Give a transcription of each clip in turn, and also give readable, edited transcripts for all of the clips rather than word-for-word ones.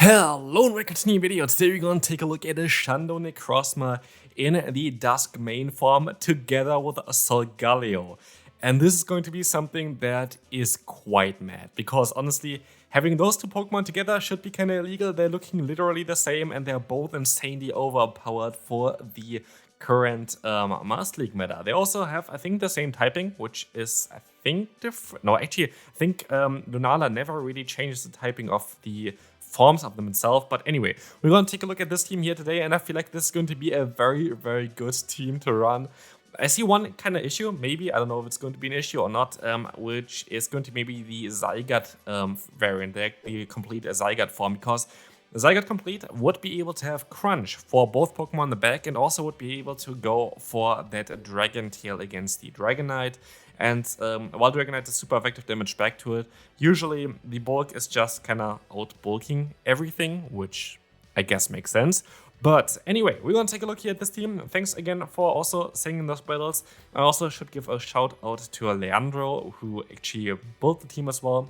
Hello and welcome to a new video. Today we're going to take a look at the Shando Necrozma in the Dusk main form together with Solgaleo. And this is going to be something that is quite mad, because honestly, having those two Pokemon together should be kind of illegal. They're looking literally the same and they're both insanely overpowered for the current Master League meta. They also have, I think, the same typing, which is, I think, different. No, actually, I think Lunala never really changes the typing of the forms of them itself. But anyway, we're going to take a look at this team here today, and I feel like this is going to be a very, very good team to run. I see one kind of issue, maybe, I don't know if it's going to be an issue or not, which is going to maybe the Zygarde variant, the complete Zygarde form, because Zygarde Complete would be able to have Crunch for both Pokemon in the back, and also would be able to go for that Dragon Tail against the Dragonite. And while Dragonite is super effective damage back to it, usually the bulk is just kind of out-bulking everything, which I guess makes sense. But anyway, we're going to take a look here at this team. Thanks again for also singing those battles. I also should give a shout out to Leandro, who actually built the team as well.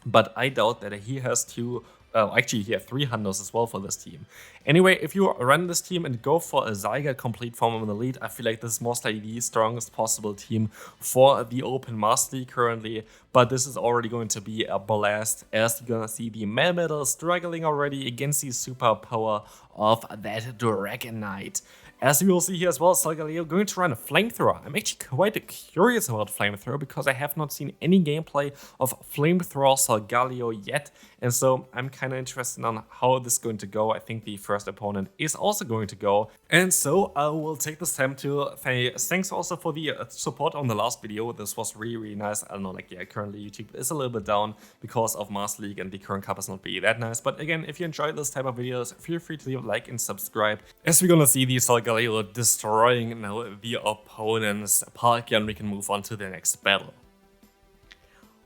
But I doubt that he has two. Actually, he has 3 Hundos as well for this team. Anyway, if you run this team and go for a Zygarde Complete form in the lead, I feel like this is most likely the strongest possible team for the Open Master League currently. But this is already going to be a blast, as you're gonna see the Melmetal struggling already against the superpower of that Dragonite. As you will see here as well, Solgaleo going to run a Flamethrower. I'm actually quite curious about Flamethrower, because I have not seen any gameplay of Flamethrower Solgaleo yet. And so I'm kind of interested on how this is going to go. I think the first opponent is also going to go. And so I will take this time to say thanks also for the support on the last video. This was really, really nice. I don't know, like, yeah, currently YouTube is a little bit down because of Master League and the current cup is not really that nice. But again, if you enjoyed this type of videos, feel free to leave a like and subscribe, as we're gonna see the Solgaleo destroying now the opponent's park, and we can move on to the next battle.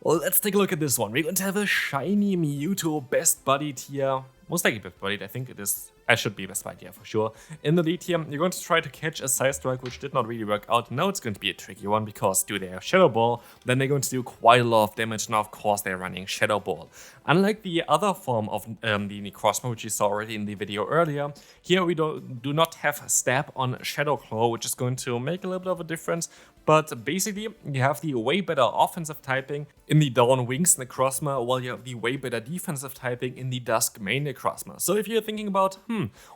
Well, let's take a look at this one. We're going to have a shiny Mewtwo, best buddied here. Most likely best buddied, I think it is. I should be best buddied here for sure. In the lead here, you're going to try to catch a Side Strike, which did not really work out. Now it's going to be a tricky one, because do they have Shadow Ball, then they're going to do quite a lot of damage. Now, of course, they're running Shadow Ball. Unlike the other form of the Necrozma, which you saw already in the video earlier, here we do not have Stab on Shadow Claw, which is going to make a little bit of a difference. But basically, you have the way better offensive typing in the Dawn Wings Necrozma, while you have the way better defensive typing in the Dusk main Necrozma. So if you're thinking about,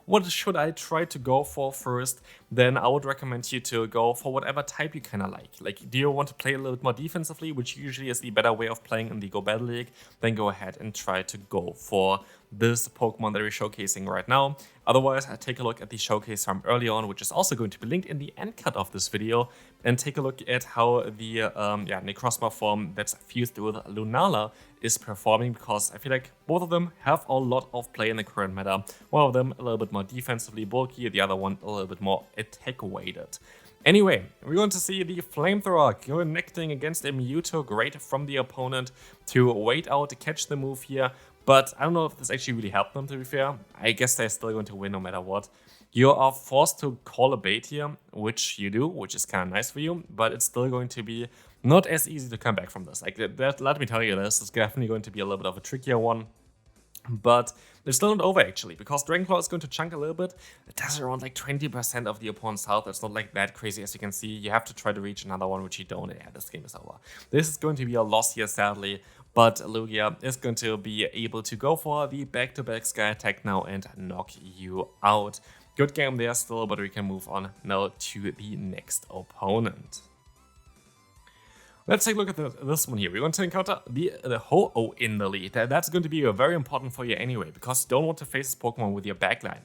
what should I try to go for first, then I would recommend you to go for whatever type you kind of like. Like, do you want to play a little bit more defensively, which usually is the better way of playing in the Go Battle League, then go ahead and try to go for this Pokemon that we're showcasing right now. Otherwise, I take a look at the showcase from early on, which is also going to be linked in the end cut of this video, and take a look at how the Necrozma form that's fused with Lunala is performing, because I feel like both of them have a lot of play in the current meta. One of them a little bit more defensively bulky, the other one a little bit more attack weighted. Anyway, we're going to see the Flamethrower connecting against a Mewtwo, great from the opponent to wait out to catch the move here. But I don't know if this actually really helped them, to be fair. I guess they're still going to win no matter what. You are forced to call a bait here, which you do, which is kind of nice for you, but it's still going to be not as easy to come back from this. Like, let me tell you, this is definitely going to be a little bit of a trickier one. But they're still not over, actually, because Dragon Claw is going to chunk a little bit. It does around like 20% of the opponent's health. It's not like that crazy, as you can see. You have to try to reach another one, which you don't. Yeah, this game is over. This is going to be a loss here, sadly. But Lugia is going to be able to go for the back-to-back Sky Attack now and knock you out. Good game there still, but we can move on now to the next opponent. Let's take a look at this one here. We're going to encounter the Ho-Oh in the lead. That's going to be very important for you anyway, because you don't want to face this Pokemon with your backline.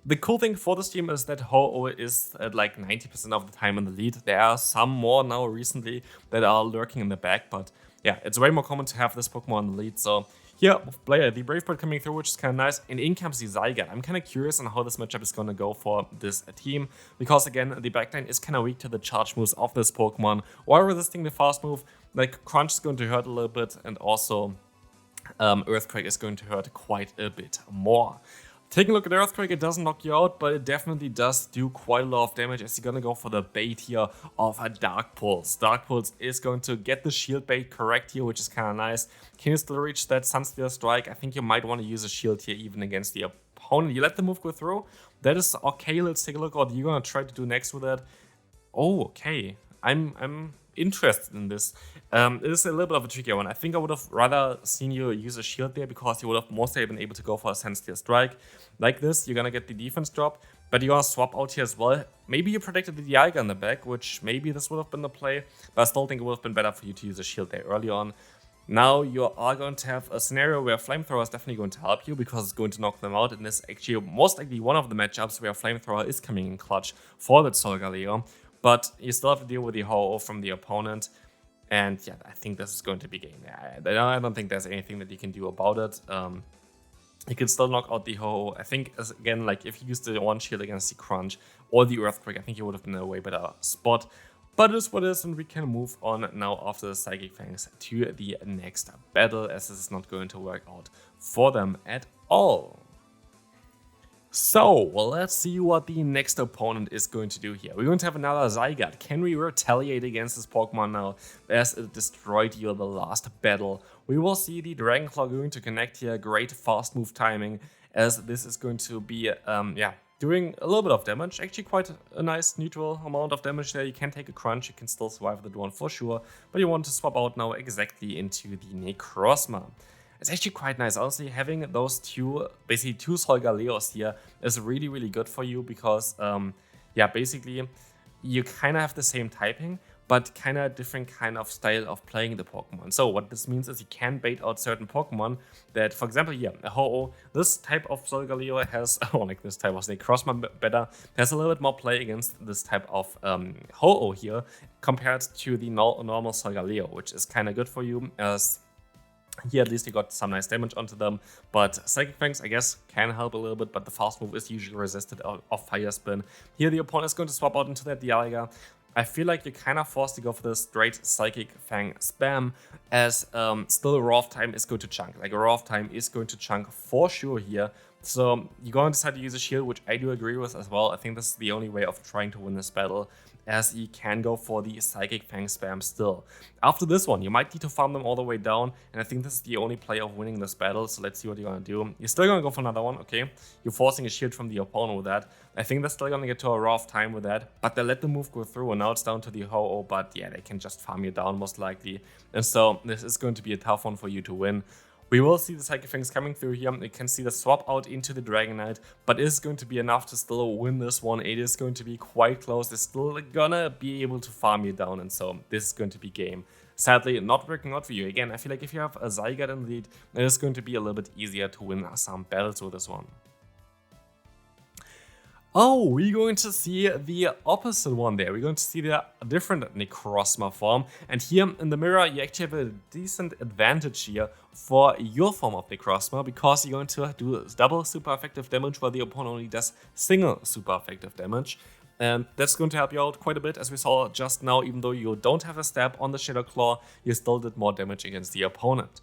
The cool thing for this team is that Ho-Oh is at like 90% of the time in the lead. There are some more now recently that are lurking in the back, but yeah, it's way more common to have this Pokemon in the lead. So here, the Brave Bird coming through, which is kind of nice, and in comes the Zygarde. I'm kind of curious on how this matchup is going to go for this team, because again, the backline is kind of weak to the charge moves of this Pokemon, while resisting the fast move. Like, Crunch is going to hurt a little bit, and also Earthquake is going to hurt quite a bit more. Taking a look at Earthquake, it doesn't knock you out, but it definitely does do quite a lot of damage as you're gonna go for the bait here of a Dark Pulse. Dark Pulse is going to get the shield bait correct here, which is kind of nice. Can you still reach that Sunsteel Strike? I think you might want to use a shield here even against the opponent. You let the move go through. That is okay. Let's take a look at what you're gonna try to do next with that. Oh, okay. I'm interested in this. It is a little bit of a trickier one. I think I would have rather seen you use a shield there because you would have mostly been able to go for a Sunsteel Strike. Like this, you're gonna get the defense drop, but you're gonna swap out here as well. Maybe you predicted the Zygarde in the back, which maybe this would have been the play, but I still think it would have been better for you to use a shield there early on. Now you are going to have a scenario where Flamethrower is definitely going to help you because it's going to knock them out, and this is actually most likely one of the matchups where Flamethrower is coming in clutch for that Solgaleo. But you still have to deal with the Ho-Oh from the opponent. And yeah, I think this is going to be game. I don't think there's anything that you can do about it. You can still knock out the Ho-Oh. I think, again, like if you used the one shield against the Crunch or the Earthquake, I think you would have been in a way better spot. But it is what it is, and we can move on now after the Psychic Fangs to the next battle, as this is not going to work out for them at all. So, let's see what the next opponent is going to do here. We're going to have another Zygarde. Can we retaliate against this Pokemon now, as it destroyed you in the last battle? We will see the Dragon Claw going to connect here. Great fast move timing, as this is going to be, doing a little bit of damage. Actually quite a nice neutral amount of damage there. You can take a Crunch, you can still survive the one for sure, but you want to swap out now exactly into the Necrozma. It's actually quite nice. Honestly, having those basically two Solgaleos here is really, really good for you because, basically you kind of have the same typing, but kind of different kind of style of playing the Pokemon. So what this means is you can bait out certain Pokemon that, for example, here, a Ho-Oh, this type of Solgaleo has, like this type of Necrozma better, has a little bit more play against this type of Ho-Oh here compared to the normal Solgaleo, which is kind of good for you as here at least you got some nice damage onto them, but Psychic Fangs I guess can help a little bit, but the fast move is usually resisted off Fire Spin. Here the opponent is going to swap out into that Dialga. I feel like you're kind of forced to go for the straight Psychic Fang spam, as still Raw Time is going to chunk. Like Raw Time is going to chunk for sure here. So you're going to decide to use a shield, which I do agree with as well. I think this is the only way of trying to win this battle, as you can go for the Psychic Fang spam still. After this one, you might need to farm them all the way down, and I think this is the only play of winning this battle, so let's see what you're gonna do. You're still gonna go for another one, okay? You're forcing a shield from the opponent with that. I think they're still gonna get to a rough time with that, but they let the move go through, and now it's down to the Ho-Oh, but yeah, they can just farm you down most likely. And so this is going to be a tough one for you to win. We will see the Psychic Fangs coming through here. You can see the swap out into the Dragonite, but it is going to be enough to still win this one. It is going to be quite close. They're still gonna be able to farm you down, and so this is going to be game. Sadly, not working out for you. Again, I feel like if you have a Zygarde in the lead, it is going to be a little bit easier to win some battles with this one. Oh, we're going to see the opposite one there. We're going to see the different Necrozma form. And here in the mirror, you actually have a decent advantage here for your form of Necrozma, because you're going to do double super effective damage while the opponent only does single super effective damage. And that's going to help you out quite a bit, as we saw just now. Even though you don't have a stab on the Shadow Claw, you still did more damage against the opponent.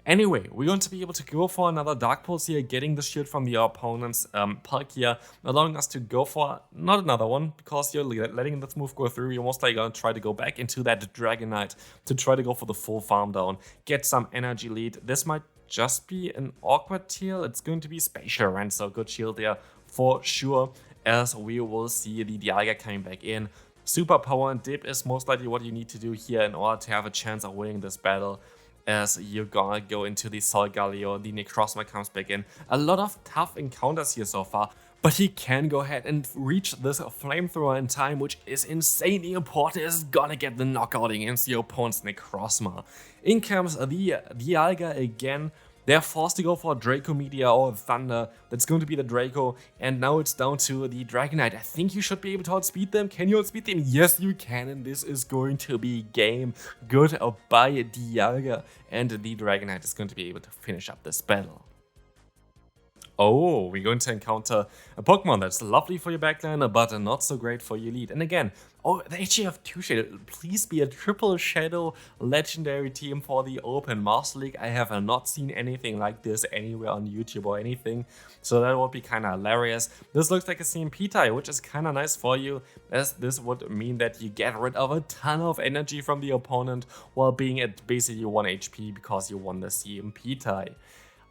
Anyway, we're going to be able to go for another Dark Pulse here, getting the shield from the opponent's Pulk here, allowing us to go for not another one, because you're letting this move go through. You're most likely going to try to go back into that Dragonite to try to go for the full farm down, get some energy lead. This might just be an awkward teal. It's going to be Spatial Rent, so good shield there for sure, as we will see the Dialga coming back in. Superpower and Dip is most likely what you need to do here in order to have a chance of winning this battle, as you're gonna go into the Solgaleo, the Necrozma comes back in. A lot of tough encounters here so far, but he can go ahead and reach this Flamethrower in time, which is insanely important. It's gonna get the knockout against your opponent's Necrozma. In comes the Dialga again. They're forced to go for a Draco Meteor or Thunder. That's going to be the Draco. And now it's down to the Dragonite. I think you should be able to outspeed them. Can you outspeed them? Yes, you can. And this is going to be game. Good by Dialga. And the Dragonite is going to be able to finish up this battle. Oh, we're going to encounter a Pokemon that's lovely for your backline, but not so great for your lead. And again, oh, they actually have two Shadow. Please be a triple Shadow legendary team for the Open Master League. I have not seen anything like this anywhere on YouTube or anything, so that would be kind of hilarious. This looks like a CMP tie, which is kind of nice for you, as this would mean that you get rid of a ton of energy from the opponent while being at basically 1 HP because you won the CMP tie.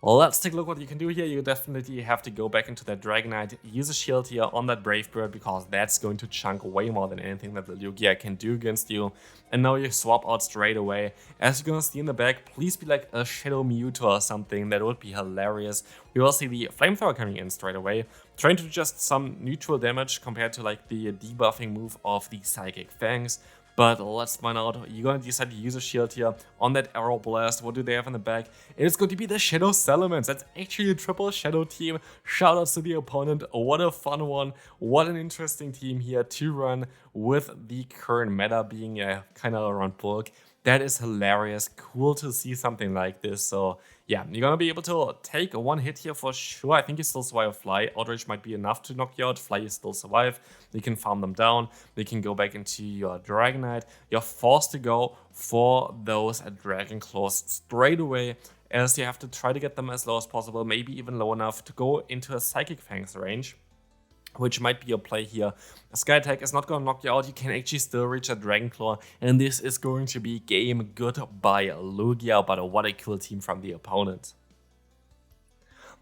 Well, let's take a look what you can do here. You definitely have to go back into that Dragonite, use a shield here on that Brave Bird because that's going to chunk way more than anything that the Lugia can do against you. And now you swap out straight away. As you're gonna see in the back, please be like a Shadow Mewtwo or something, that would be hilarious. We will see the Flamethrower coming in straight away, trying to do just some neutral damage compared to like the debuffing move of the Psychic Fangs. But let's find out. You're going to decide to use a shield here on that Arrow Blast. What do they have in the back? It is going to be the Shadow Salamence. That's actually a triple Shadow team. Shoutouts to the opponent. What a fun one. What an interesting team here to run with the current meta being kind of around bulk. That is hilarious. Cool to see something like this. So yeah, you're gonna be able to take one hit here for sure. I think you still survive Fly. Outrage might be enough to knock you out. Fly, you still survive. You can farm them down. You can go back into your Dragonite. You're forced to go for those Dragon Claws straight away, as you have to try to get them as low as possible, maybe even low enough to go into a Psychic Fangs range, which might be your play here. A Sky Attack is not going to knock you out. You can actually still reach a Dragon Claw, and this is going to be game goodbye Lugia, but what a cool team from the opponent.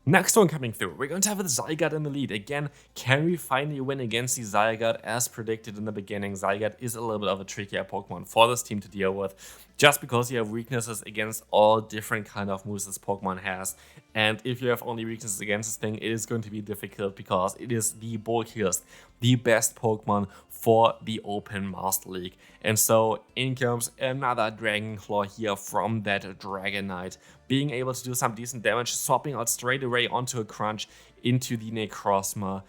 Next one coming through, we're going to have the Zygarde in the lead. Again, can we finally win against the Zygarde? As predicted in the beginning, Zygarde is a little bit of a trickier Pokemon for this team to deal with, just because you have weaknesses against all different kind of moves this Pokemon has. And if you have only weaknesses against this thing, it is going to be difficult because it is the bulkiest, the best Pokemon for the Open Master League. And so in comes another Dragon Claw here from that Dragonite, being able to do some decent damage, swapping out straight away onto a Crunch into the Necrozma.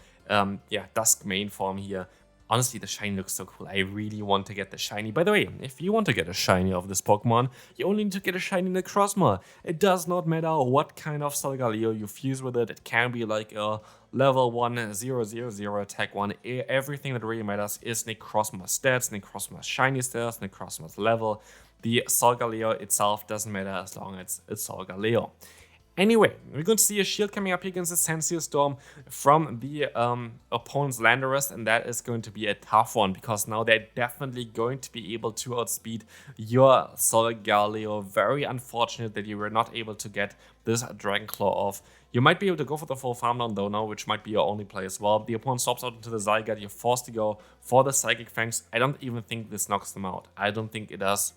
Dusk main form here. Honestly, the shiny looks so cool. I really want to get the shiny. By the way, if you want to get a shiny of this Pokemon, you only need to get a shiny Necrozma. It does not matter what kind of Solgaleo you fuse with it. It can be like a level 1, 0, attack 1. Everything that really matters is Necrozma's stats, Necrozma's shiny stats, Necrozma's level. The Solgaleo itself doesn't matter as long as it's Solgaleo. Anyway, we're going to see a shield coming up here against the Sensio Storm from the opponent's Landorus, and that is going to be a tough one because now they're definitely going to be able to outspeed your Solgaleo. Very unfortunate that you were not able to get this Dragon Claw off. You might be able to go for the full farm down though now, which might be your only play as well. The opponent swaps out into the Zygarde, you're forced to go for the Psychic Fangs. I don't even think this knocks them out. I don't think it does.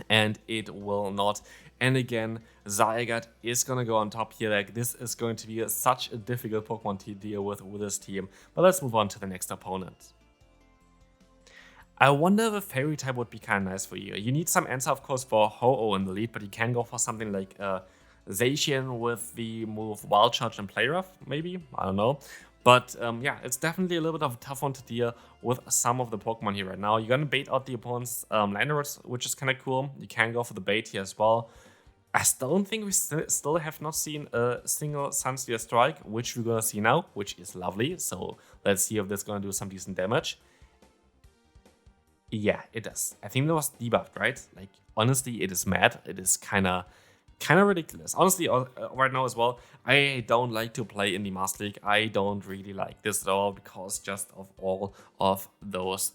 And it will not. And again, Zygarde is gonna go on top here. Like, this is going to be such a difficult Pokemon to deal with this team. But let's move on to the next opponent. I wonder if a Fairy type would be kind of nice for you. You need some answer, of course, for Ho-Oh in the lead, but you can go for something like Zacian with the move Wild Charge and Play Rough, maybe? I don't know. But yeah, it's definitely a little bit of a tough one to deal with some of the Pokemon here right now. You're gonna bait out the opponent's Landorus, which is kind of cool. You can go for the bait here as well. I don't think we still have not seen a single Sunsphere Strike, which we're gonna see now, which is lovely. So let's see if this is gonna do some decent damage. Yeah, it does. I think that was debuffed, right? Like, honestly, it is mad. It is kind of ridiculous. Honestly, right now as well, I don't like to play in the Master League. I don't really like this at all because just of all of those,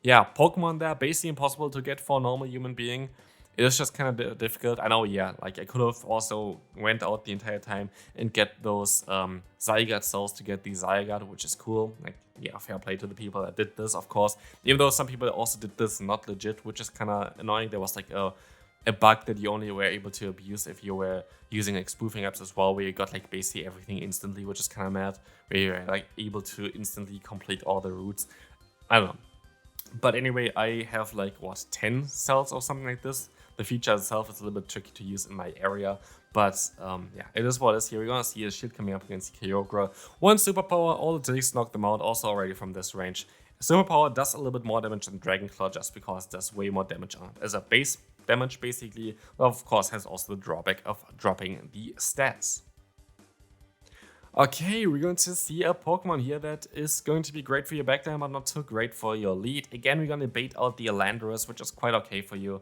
Pokemon there, basically impossible to get for a normal human being. It is just kind of difficult. I know, yeah, like I could have also went out the entire time and get those Zygarde cells to get the Zygarde, which is cool. Like, yeah, fair play to the people that did this, of course. Even though some people also did this not legit, which is kind of annoying. There was like a bug that you only were able to abuse if you were using like spoofing apps as well, where you got like basically everything instantly, which is kind of mad, where you're like able to instantly complete all the routes. I don't know. But anyway, I have like, what, 10 cells or something like this. The feature itself is a little bit tricky to use in my area, but yeah, it is what it is here. We're gonna see a shield coming up against Kyogre. One superpower, all it takes to knock them out, also already from this range. Superpower does a little bit more damage than Dragon Claw just because it does way more damage on it as a base damage basically, but of course has also the drawback of dropping the stats. Okay, we're going to see a Pokemon here that is going to be great for your backline, but not so great for your lead. Again, we're going to bait out the Elandris, which is quite okay for you.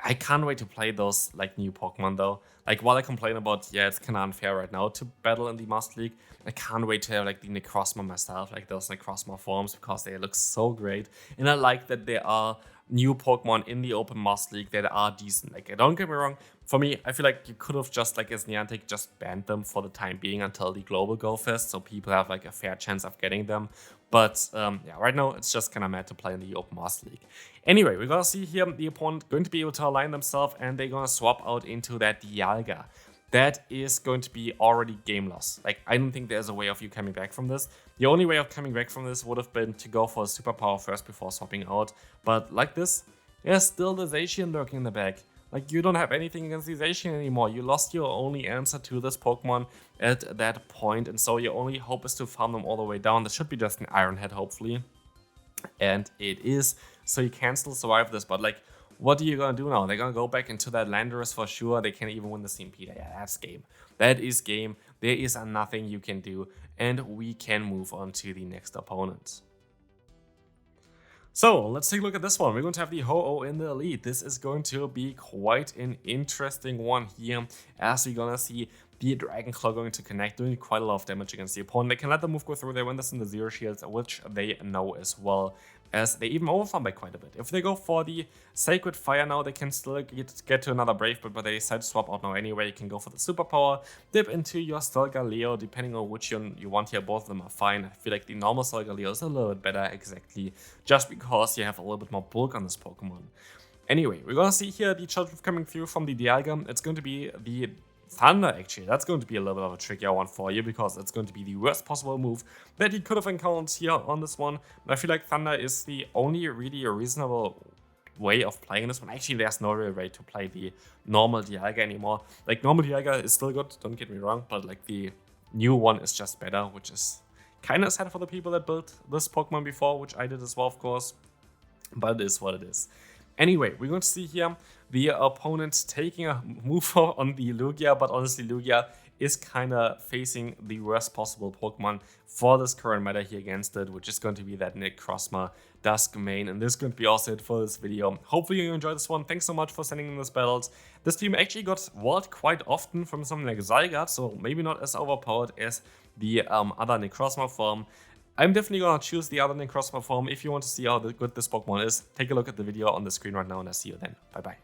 I can't wait to play those like new Pokemon though. Like while I complain about, yeah, it's kind of unfair right now to battle in the Master League, I can't wait to have like the Necrozma myself, like those Necrozma forms, because they look so great. And I like that there are new Pokemon in the Open Master League that are decent. Like, don't get me wrong, for me, I feel like you could have just, like as Niantic, just banned them for the time being until the Global Go Fest, so people have like a fair chance of getting them. But yeah, right now it's just kind of mad to play in the Open Master League. Anyway, we're gonna see here the opponent going to be able to align themselves, and they're gonna swap out into that Dialga. That is going to be already game loss. Like, I don't think there's a way of you coming back from this. The only way of coming back from this would have been to go for a superpower first before swapping out. But like this, there's still the Zacian lurking in the back. Like, you don't have anything against the Zacian anymore. You lost your only answer to this Pokemon at that point, and so your only hope is to farm them all the way down. This should be just an Iron Head, hopefully. And it is, so you can still survive this, but like, what are you gonna do now? They're gonna go back into that Landorus for sure. They can't even win the CMP. Yeah, that's game. That is game. There is nothing you can do, and we can move on to the next opponent. So let's take a look at this one. We're going to have the Ho-Oh in the lead. This is going to be quite an interesting one here, as we're gonna see the Dragon Claw going to connect, doing quite a lot of damage against the opponent. They can let the move go through. They win this in the Zero Shields, which they know as well, as they even overfarm by quite a bit. If they go for the Sacred Fire now, they can still get to another Brave Bird, but they decide to swap out now anyway. You can go for the Superpower, dip into your Solgaleo, depending on which you want here. Both of them are fine. I feel like the normal Solgaleo is a little bit better, exactly, just because you have a little bit more bulk on this Pokemon. Anyway, we're gonna see here the charge move coming through from the Dialga. It's going to be the Thunder, actually. That's going to be a little bit of a trickier one for you, because it's going to be the worst possible move that you could have encountered here on this one. But I feel like Thunder is the only really reasonable way of playing this one. Actually, there's no real way to play the normal Dialga anymore. Like, normal Dialga is still good, don't get me wrong, but like the new one is just better, which is kind of sad for the people that built this Pokemon before, which I did as well, of course. But it is what it is. Anyway, we're going to see here the opponent taking a move on the Lugia, but honestly, Lugia is kind of facing the worst possible Pokemon for this current meta here against it, which is going to be that Necrozma Dusk main. And this is going to be also it for this video. Hopefully you enjoyed this one. Thanks so much for sending in those battles. This team actually got walled quite often from something like Zygarde, so maybe not as overpowered as the other Necrozma form. I'm definitely gonna choose the other Necrozma form. If you want to see how good this Pokemon is, take a look at the video on the screen right now, and I'll see you then. Bye bye.